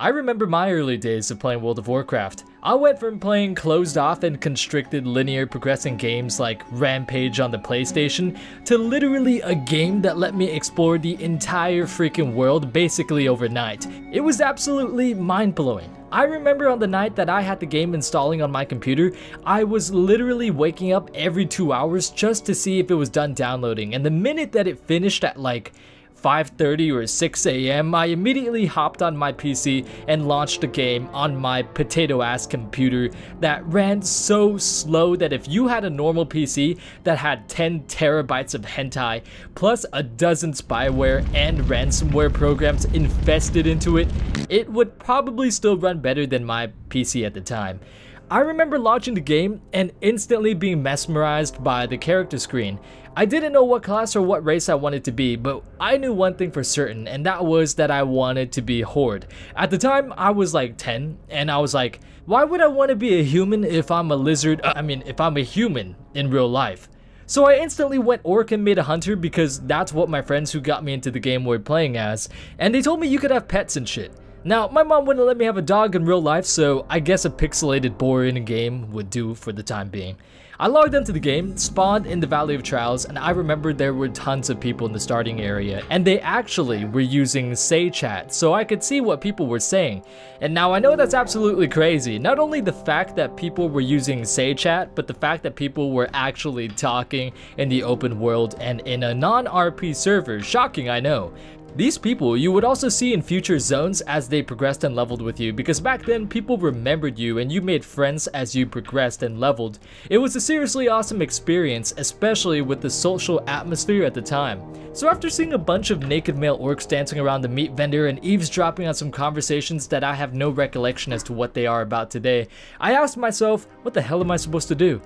I remember my early days of playing World of Warcraft. I went from playing closed off and constricted linear progressing games like Rampage on the PlayStation to literally a game that let me explore the entire freaking world basically overnight. It was absolutely mind-blowing. I remember on the night that I had the game installing on my computer, I was literally waking up every 2 hours just to see if it was done downloading, and the minute that it finished at like 5:30 or 6 a.m, I immediately hopped on my PC and launched the game on my potato-ass computer that ran so slow that if you had a normal PC that had 10 terabytes of hentai, plus a dozen spyware and ransomware programs infested into it, it would probably still run better than my PC at the time. I remember launching the game and instantly being mesmerized by the character screen. I didn't know what class or what race I wanted to be, but I knew one thing for certain, and that was that I wanted to be Horde. At the time, I was like 10, and I was like, why would I want to be a human if I'm a lizard? If I'm a human in real life. So I instantly went Orc and made a hunter because that's what my friends who got me into the game were playing as, and they told me you could have pets and shit. Now, my mom wouldn't let me have a dog in real life, so I guess a pixelated boar in a game would do for the time being. I logged into the game, spawned in the Valley of Trials, and I remember there were tons of people in the starting area, and they actually were using Say Chat, so I could see what people were saying. And now I know that's absolutely crazy. Not only the fact that people were using Say Chat, but the fact that people were actually talking in the open world and in a non-RP server. Shocking, I know. These people you would also see in future zones as they progressed and leveled with you, because back then people remembered you and you made friends as you progressed and leveled. It was a seriously awesome experience, especially with the social atmosphere at the time. So after seeing a bunch of naked male orcs dancing around the meat vendor and eavesdropping on some conversations that I have no recollection as to what they are about today, I asked myself, what the hell am I supposed to do?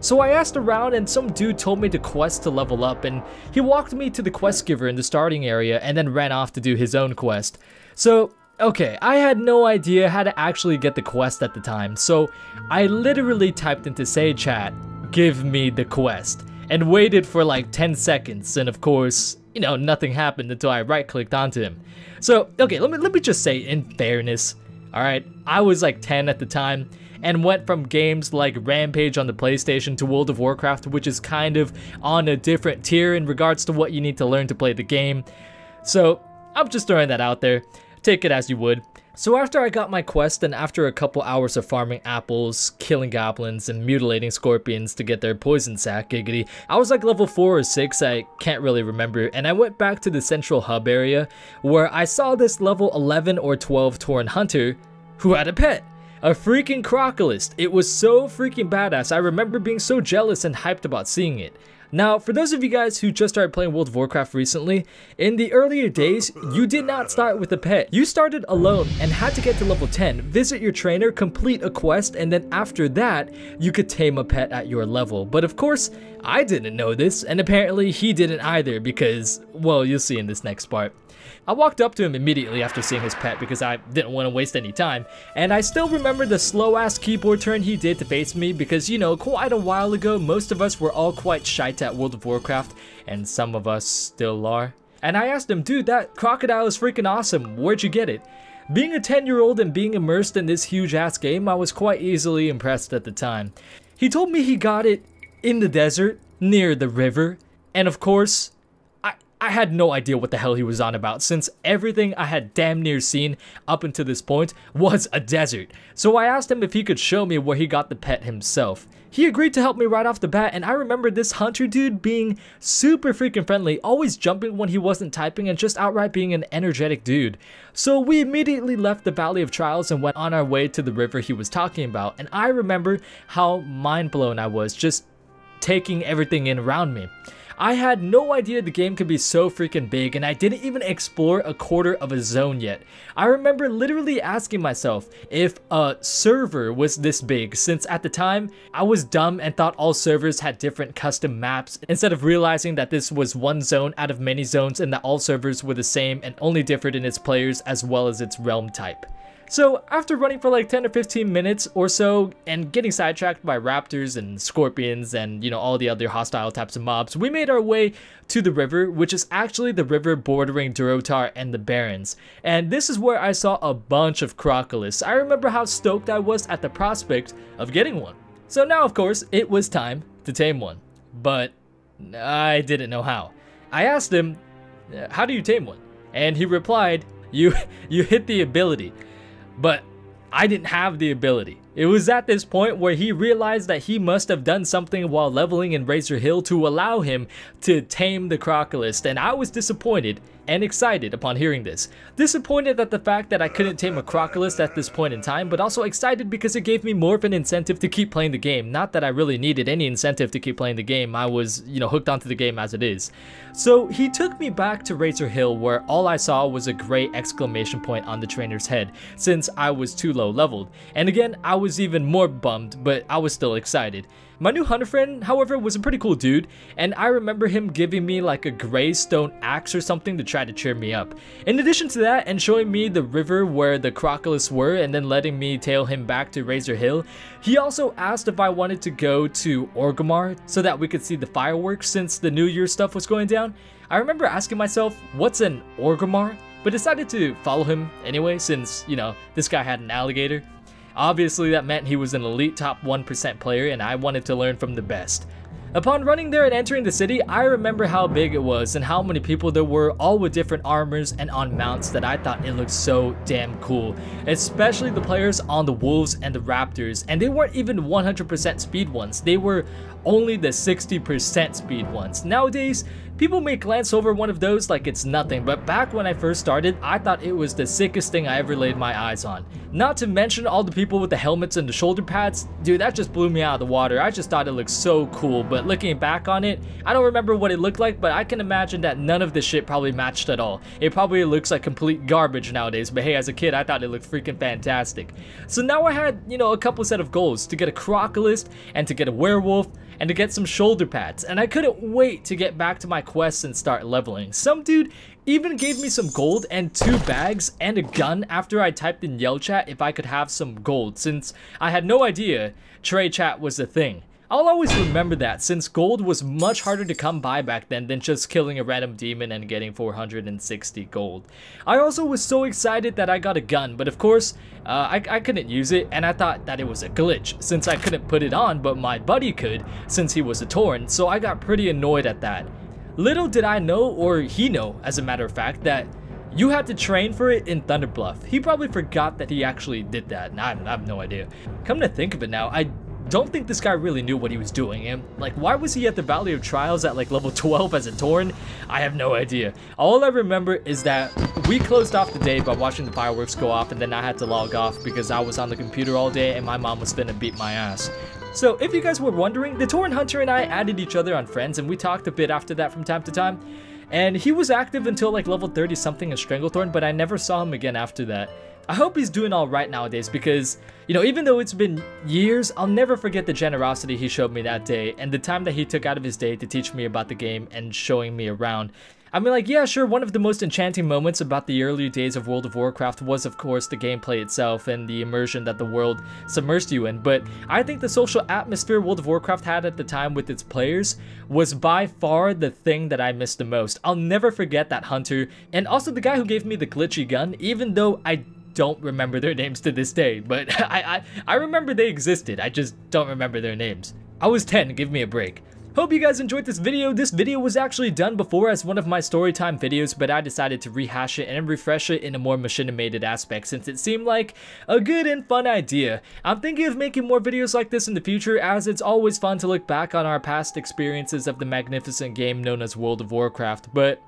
So I asked around and some dude told me to quest to level up, and he walked me to the quest giver in the starting area and then ran off to do his own quest. So, okay, I had no idea how to actually get the quest at the time, so I literally typed into Say Chat, give me the quest, and waited for like 10 seconds, and of course, you know, nothing happened until I right-clicked onto him. So, okay, let me just say, in fairness, alright, I was like 10 at the time, and went from games like Rampage on the PlayStation to World of Warcraft, which is kind of on a different tier in regards to what you need to learn to play the game. So I'm just throwing that out there, take it as you would. So after I got my quest and after a couple hours of farming apples, killing goblins, and mutilating scorpions to get their poison sac, giggity, I was like level 4 or 6, I can't really remember, and I went back to the central hub area where I saw this level 11 or 12 Tauren hunter who had a pet. A freaking Krucial. It was so freaking badass. I remember being so jealous and hyped about seeing it. Now, for those of you guys who just started playing World of Warcraft recently, in the earlier days, you did not start with a pet. You started alone and had to get to level 10, visit your trainer, complete a quest, and then after that, you could tame a pet at your level. But of course, I didn't know this, and apparently he didn't either because, well, you'll see in this next part. I walked up to him immediately after seeing his pet because I didn't want to waste any time, and I still remember the slow-ass keyboard turn he did to face me because, you know, quite a while ago, most of us were all quite shite at World of Warcraft, and some of us still are. And I asked him, dude, that crocodile is freaking awesome, where'd you get it? Being a 10-year-old and being immersed in this huge-ass game, I was quite easily impressed at the time. He told me he got it in the desert, near the river, and of course, I had no idea what the hell he was on about, since everything I had damn near seen up until this point was a desert. So I asked him if he could show me where he got the pet himself. He agreed to help me right off the bat, and I remember this hunter dude being super freaking friendly, always jumping when he wasn't typing, and just outright being an energetic dude. So we immediately left the Valley of Trials and went on our way to the river he was talking about, and I remember how mind blown I was just taking everything in around me. I had no idea the game could be so freaking big, and I didn't even explore a quarter of a zone yet. I remember literally asking myself if a server was this big, since at the time, I was dumb and thought all servers had different custom maps, instead of realizing that this was one zone out of many zones and that all servers were the same and only differed in its players as well as its realm type. So after running for like 10 or 15 minutes or so and getting sidetracked by raptors and scorpions and all the other hostile types of mobs, we made our way to the river, which is actually the river bordering Durotar and the Barrens. And this is where I saw a bunch of crocolists. I remember how stoked I was at the prospect of getting one. So now of course it was time to tame one, but I didn't know how. I asked him, how do you tame one? And he replied, you hit the ability. But I didn't have the ability. It was at this point where he realized that he must have done something while leveling in Razor Hill to allow him to tame the crocolist, and I was disappointed and excited upon hearing this. Disappointed at the fact that I couldn't tame a crocolist at this point in time, but also excited because it gave me more of an incentive to keep playing the game. Not that I really needed any incentive to keep playing the game, I was, hooked onto the game as it is. So he took me back to Razor Hill where all I saw was a great exclamation point on the trainer's head, since I was too low leveled. And again, I was even more bummed, but I was still excited. My new hunter friend, however, was a pretty cool dude, and I remember him giving me like a gray stone axe or something to try to cheer me up. In addition to that, and showing me the river where the crocolists were and then letting me tail him back to Razor Hill, he also asked if I wanted to go to Orgrimmar so that we could see the fireworks since the New Year stuff was going down. I remember asking myself, what's an Orgrimmar? But decided to follow him anyway since, this guy had an alligator. Obviously that meant he was an elite top 1% player and I wanted to learn from the best. Upon running there and entering the city, I remember how big it was and how many people there were, all with different armors and on mounts that I thought it looked so damn cool. Especially the players on the wolves and the raptors, and they weren't even 100% speed ones, they were only the 60% speed ones. Nowadays, people may glance over one of those like it's nothing, but back when I first started, I thought it was the sickest thing I ever laid my eyes on. Not to mention all the people with the helmets and the shoulder pads, dude, that just blew me out of the water. I just thought it looked so cool, but looking back on it, I don't remember what it looked like, but I can imagine that none of this shit probably matched at all. It probably looks like complete garbage nowadays, but hey, as a kid, I thought it looked freaking fantastic. So now I had, a couple set of goals, to get a crocolist, and to get a werewolf, and to get some shoulder pads, and I couldn't wait to get back to my quests and start leveling. Some dude even gave me some gold and 2 bags and a gun after I typed in yell chat if I could have some gold, since I had no idea Trey chat was a thing. I'll always remember that, since gold was much harder to come by back then than just killing a random demon and getting 460 gold. I also was so excited that I got a gun, but of course, I couldn't use it, and I thought that it was a glitch, since I couldn't put it on, but my buddy could, since he was a Tauren, so I got pretty annoyed at that. Little did I know, or he know, as a matter of fact, that you had to train for it in Thunderbluff. He probably forgot that he actually did that, and I have no idea. Come to think of it now, I don't think this guy really knew what he was doing, and like, why was he at the Valley of Trials at like level 12 as a Tauren? I have no idea. All I remember is that we closed off the day by watching the fireworks go off, and then I had to log off because I was on the computer all day and my mom was finna beat my ass. So if you guys were wondering, the Tauren Hunter and I added each other on friends, and we talked a bit after that from time to time. And he was active until like level 30 something in Stranglethorn, but I never saw him again after that. I hope he's doing alright nowadays because, even though it's been years, I'll never forget the generosity he showed me that day and the time that he took out of his day to teach me about the game and showing me around. I mean, like, yeah, sure, one of the most enchanting moments about the early days of World of Warcraft was, of course, the gameplay itself and the immersion that the world submersed you in, but I think the social atmosphere World of Warcraft had at the time with its players was by far the thing that I missed the most. I'll never forget that hunter, and also the guy who gave me the glitchy gun, even though I don't remember their names to this day, but I remember they existed, I just don't remember their names. I was 10, give me a break. Hope you guys enjoyed this video. This video was actually done before as one of my storytime videos, but I decided to rehash it and refresh it in a more machinimated aspect since it seemed like a good and fun idea. I'm thinking of making more videos like this in the future, as it's always fun to look back on our past experiences of the magnificent game known as World of Warcraft, but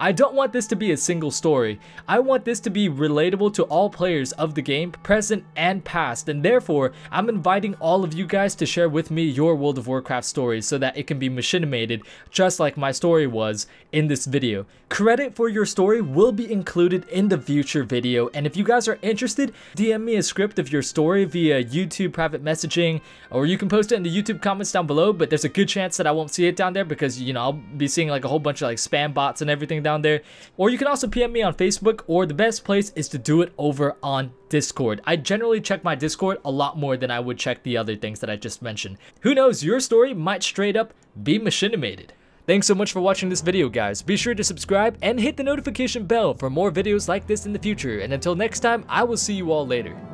I don't want this to be a single story. I want this to be relatable to all players of the game, present and past, and therefore, I'm inviting all of you guys to share with me your World of Warcraft stories so that it can be machinimated just like my story was in this video. Credit for your story will be included in the future video, and if you guys are interested, DM me a script of your story via YouTube private messaging, or you can post it in the YouTube comments down below, but there's a good chance that I won't see it down there because, I'll be seeing like a whole bunch of like spam bots and everything down there. Or you can also PM me on Facebook, or the best place is to do it over on Discord. I generally check my Discord a lot more than I would check the other things that I just mentioned. Who knows, your story might straight up be machinimated. Thanks so much for watching this video, guys. Be sure to subscribe and hit the notification bell for more videos like this in the future. And until next time, I will see you all later.